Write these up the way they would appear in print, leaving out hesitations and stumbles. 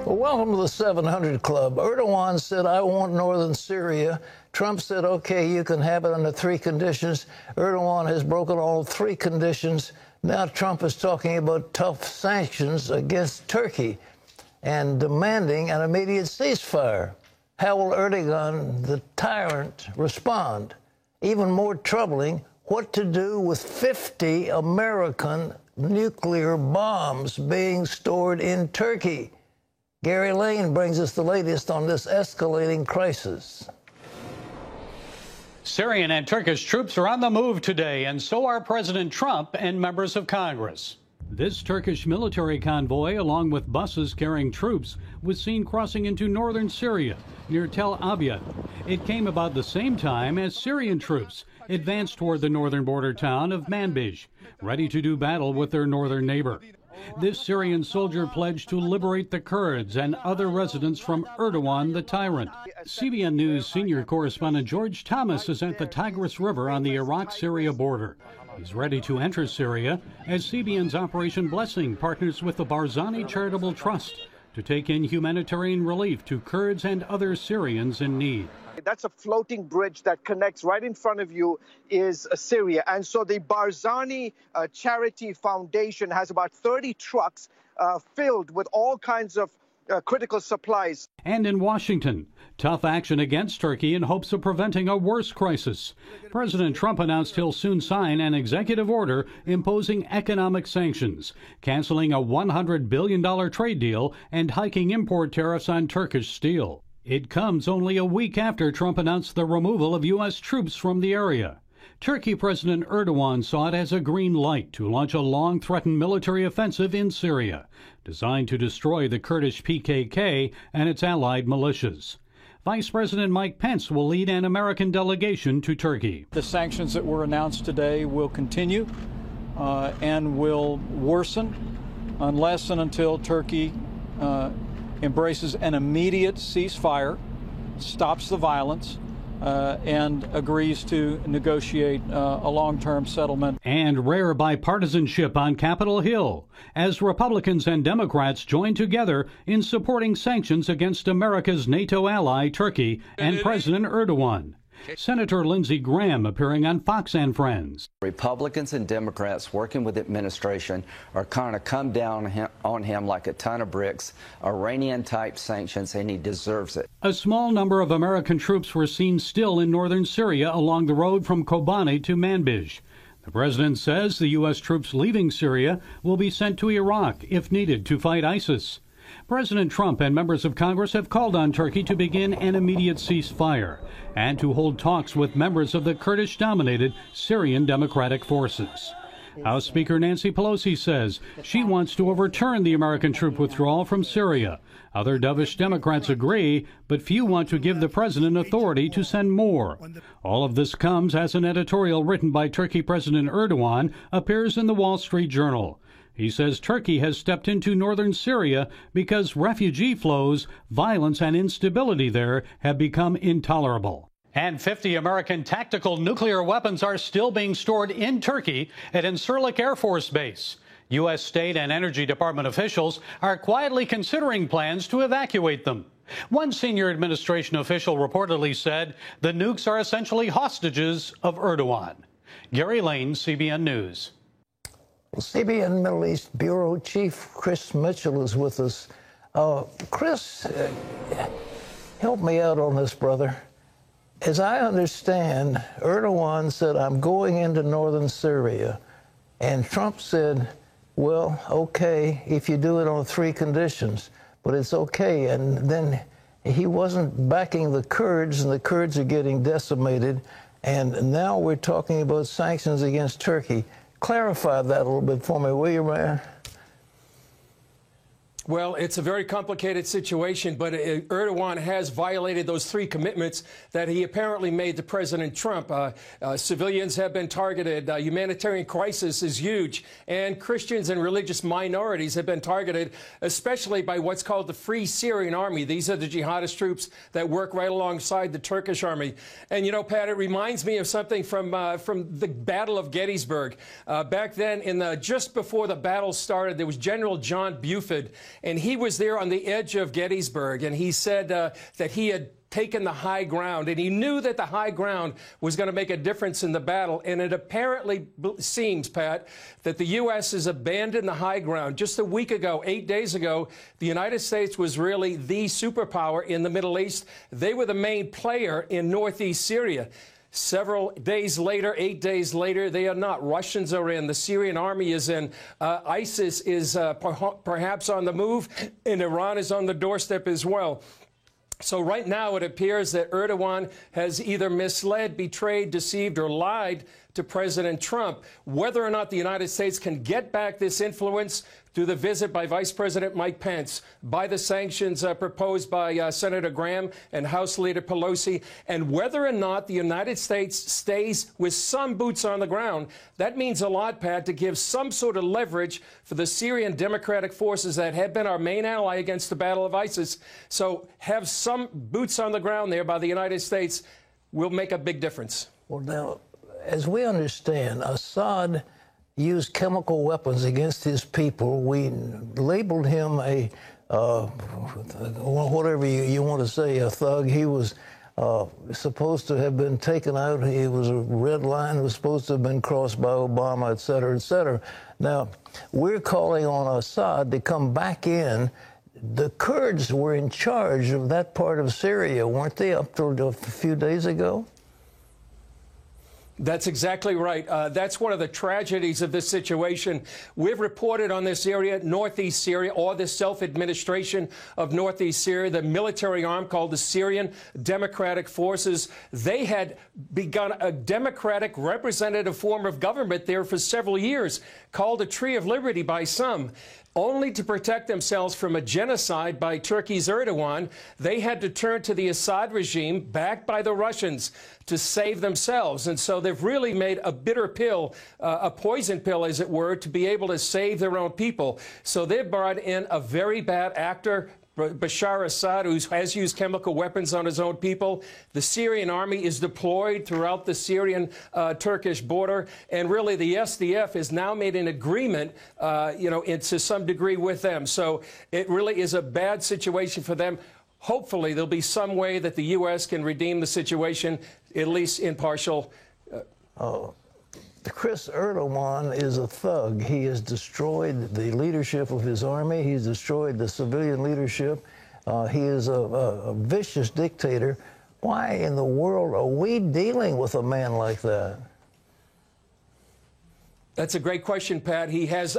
Well, welcome to the 700 Club. Erdogan said, I want northern Syria. Trump said, okay, you can have it under 3 conditions. Erdogan has broken all 3 conditions. Now Trump is talking about tough sanctions against Turkey and demanding an immediate ceasefire. How will Erdogan, the tyrant, respond? Even more troubling, what to do with 50 American nuclear bombs being stored in Turkey. Gary Lane brings us the latest on this escalating crisis. Syrian and Turkish troops are on the move today, and so are President Trump and members of Congress. This Turkish military convoy, along with buses carrying troops, was seen crossing into northern Syria near Tel Abyad. It came about the same time as Syrian troops advanced toward the northern border town of Manbij, ready to do battle with their northern neighbor. This Syrian soldier pledged to liberate the Kurds and other residents from Erdogan, the tyrant. CBN News senior correspondent George Thomas is at the Tigris River on the Iraq-Syria border. He's ready to enter Syria as CBN's Operation Blessing partners with the Barzani Charitable Trust to take in humanitarian relief to Kurds and other Syrians in need. That's a floating bridge that connects right in front of you is Syria. And so the Barzani Charity Foundation has about 30 trucks filled with all kinds of critical supplies. And in Washington, tough action against Turkey in hopes of preventing a worse crisis. President Trump announced he'll soon sign an executive order imposing economic sanctions, canceling a $100 billion trade deal and hiking import tariffs on Turkish steel. It comes only a week after Trump announced the removal of U.S. troops from the area. Turkey President Erdogan saw it as a green light to launch a long-threatened military offensive in Syria, designed to destroy the Kurdish PKK and its allied militias. Vice President Mike Pence will lead an American delegation to Turkey. The sanctions that were announced today will continue and will worsen unless and until Turkey embraces an immediate ceasefire, stops the violence, and agrees to negotiate a long-term settlement. And rare bipartisanship on Capitol Hill as Republicans and Democrats join together in supporting sanctions against America's NATO ally, Turkey, and President Erdogan. Senator Lindsey Graham appearing on Fox and Friends. Republicans and Democrats working with the administration are kind of come down on him like a ton of bricks, Iranian-type sanctions, and he deserves it. A small number of American troops were seen still in northern Syria along the road from Kobani to Manbij. The president says the U.S. troops leaving Syria will be sent to Iraq if needed to fight ISIS. President Trump and members of Congress have called on Turkey to begin an immediate ceasefire and to hold talks with members of the Kurdish-dominated Syrian Democratic Forces. House Speaker Nancy Pelosi says she wants to overturn the American troop withdrawal from Syria. Other dovish Democrats agree, but few want to give the president authority to send more. All of this comes as an editorial written by Turkey President Erdogan appears in the Wall Street Journal. He says Turkey has stepped into northern Syria because refugee flows, violence, and instability there have become intolerable. And 50 American tactical nuclear weapons are still being stored in Turkey at Incirlik Air Force Base. U.S. State and Energy Department officials are quietly considering plans to evacuate them. One senior administration official reportedly said the nukes are essentially hostages of Erdogan. Gary Lane, CBN News. Well, CBN Middle East Bureau Chief Chris Mitchell is with us. Chris, help me out on this, brother. As I understand, Erdogan said, I'm going into northern Syria. And Trump said, well, okay, if you do it on 3 conditions, but it's okay. And then he wasn't backing the Kurds, and the Kurds are getting decimated. And now we're talking about sanctions against Turkey. Clarify that a little bit for me, will you, man? Well, it's a very complicated situation, but Erdogan has violated those 3 commitments that he apparently made to President Trump. Civilians have been targeted. Humanitarian crisis is huge. And Christians and religious minorities have been targeted, especially by what's called the Free Syrian Army. These are the jihadist troops that work right alongside the Turkish army. And, you know, Pat, it reminds me of something from the Battle of Gettysburg. Back then, just before the battle started, there was General John Buford. and he was there on the edge of Gettysburg, and he said that he had taken the high ground, and he knew that the high ground was going to make a difference in the battle. And it apparently seems, Pat, that the U.S. has abandoned the high ground. Just a week ago, 8 days ago, the United States was really the superpower in the Middle East. They were the main player in northeast Syria. Several days later, 8 days later, they are not. Russians are in. The Syrian army is in. ISIS is perhaps on the move, and Iran is on the doorstep as well. So right now it appears that Erdogan has either misled, betrayed, deceived, or lied to President Trump. Whether or not the United States can get back this influence through the visit by Vice President Mike Pence, by the sanctions proposed by Senator Graham and House Leader Pelosi, and whether or not the United States stays with some boots on the ground, that means a lot, Pat, to give some sort of leverage for the Syrian Democratic Forces that have been our main ally against the battle of ISIS. So have some boots on the ground there by the United States will make a big difference. Well, now, as we understand, Assad used chemical weapons against his people. We labeled him a, whatever you want to say, a thug. He was supposed to have been taken out. He was a red line, was supposed to have been crossed by Obama, et cetera, et cetera. Now, we're calling on Assad to come back in. The Kurds were in charge of that part of Syria, weren't they, up till a few days ago? That's exactly right. That's one of the tragedies of this situation. We've reported on this area, northeast Syria, or the self-administration of northeast Syria, the military arm called the Syrian Democratic Forces. They had begun a democratic representative form of government there for several years, called a Tree of Liberty by some. Only to protect themselves from a genocide by Turkey's Erdogan, they had to turn to the Assad regime, backed by the Russians, to save themselves. And so they've really made a bitter pill, a poison pill, as it were, to be able to save their own people. So they've brought in a very bad actor, Bashar Assad, who has used chemical weapons on his own people. The Syrian army is deployed throughout the Syrian-Turkish border. And really, the SDF has now made an agreement, to some degree with them. So it really is a bad situation for them. Hopefully, there'll be some way that the U.S. can redeem the situation, at least in partial. Chris, Erdogan is a thug. He has destroyed the leadership of his army. He's destroyed the civilian leadership. He is a vicious dictator. Why in the world are we dealing with a man like that? That's a great question, Pat. He has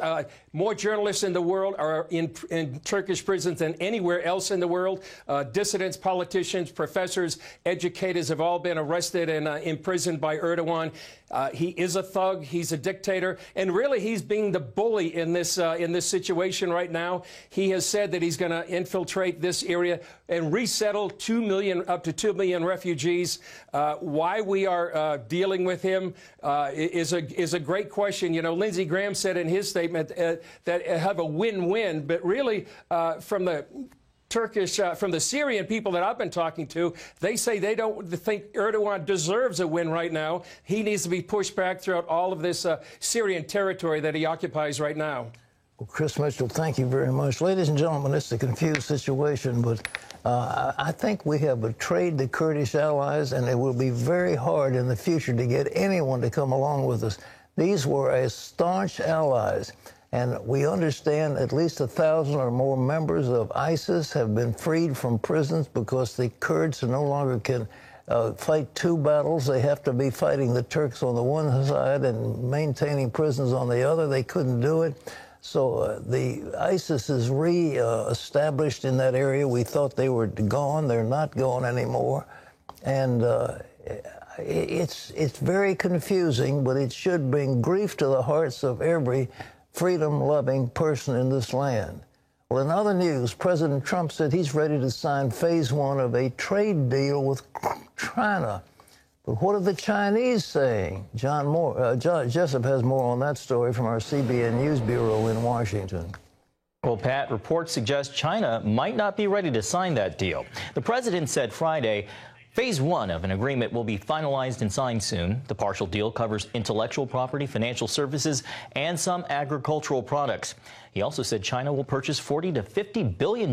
more journalists in the world are in Turkish prisons than anywhere else in the world. Dissidents, politicians, professors, educators have all been arrested and imprisoned by Erdogan. He is a thug. He's a dictator. And really, he's being the bully in this situation right now. He has said that he's going to infiltrate this area and resettle up to 2 million refugees. Why we are dealing with him is a great question. You know, Lindsey Graham said in his statement that have a win-win, but really from the Syrian people that I've been talking to, they say they don't think Erdogan deserves a win right now. He needs to be pushed back throughout all of this Syrian territory that he occupies right now. Well, Chris Mitchell, thank you very much. Ladies and gentlemen, it's a confused situation, but I think we have betrayed the Kurdish allies, and it will be very hard in the future to get anyone to come along with us. These were as staunch allies. And we understand at least 1,000 or more members of ISIS have been freed from prisons because the Kurds no longer can fight two battles. They have to be fighting the Turks on the one side and maintaining prisons on the other. They couldn't do it. So the ISIS is re-established in that area. We thought they were gone. They're not gone anymore. And it's very confusing, but it should bring grief to the hearts of every freedom-loving person in this land. Well, in other news, President Trump said he's ready to sign phase 1 of a trade deal with China. But what are the Chinese saying? Jessup has more on that story from our CBN News Bureau in Washington. Well, Pat, reports suggest China might not be ready to sign that deal. The president said Friday, Phase 1 of an agreement will be finalized and signed soon. The partial deal covers intellectual property, financial services, and some agricultural products. He also said China will purchase $40 to $50 billion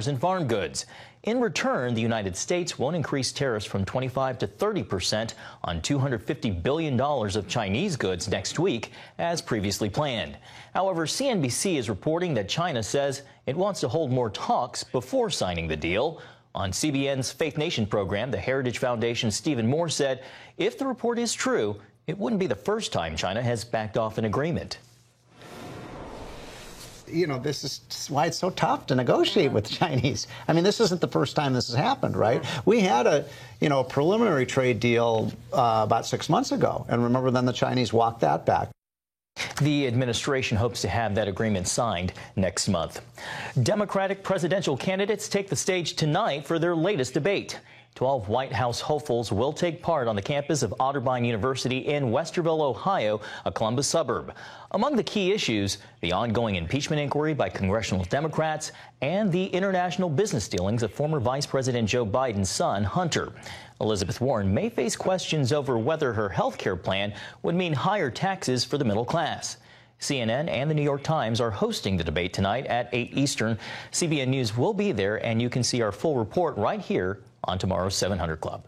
in farm goods. In return, the United States won't increase tariffs from 25% to 30% on $250 billion of Chinese goods next week, as previously planned. However, CNBC is reporting that China says it wants to hold more talks before signing the deal. On CBN's Faith Nation program, the Heritage Foundation's Stephen Moore said if the report is true, it wouldn't be the first time China has backed off an agreement. You know, this is why it's so tough to negotiate with the Chinese. I mean, this isn't the first time this has happened, right? We had a preliminary trade deal about 6 months ago. And remember, then the Chinese walked that back. The administration hopes to have that agreement signed next month. Democratic presidential candidates take the stage tonight for their latest debate. 12 White House hopefuls will take part on the campus of Otterbein University in Westerville, Ohio, a Columbus suburb. Among the key issues, the ongoing impeachment inquiry by congressional Democrats and the international business dealings of former Vice President Joe Biden's son, Hunter. Elizabeth Warren may face questions over whether her health care plan would mean higher taxes for the middle class. CNN and the New York Times are hosting the debate tonight at 8 Eastern. CBN News will be there, and you can see our full report right here on tomorrow's 700 Club.